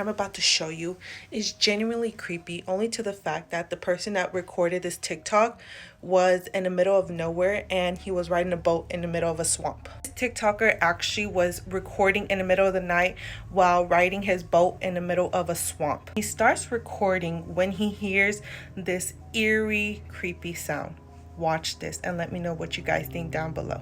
I'm about to show you is genuinely creepy, only to the fact that the person that recorded this TikTok was in the middle of nowhere and he was riding a boat in the middle of a swamp. This TikToker actually was recording in the middle of the night while riding his boat in the middle of a swamp. He starts recording when he hears this eerie, creepy sound. Watch this and let me know what you guys think down below.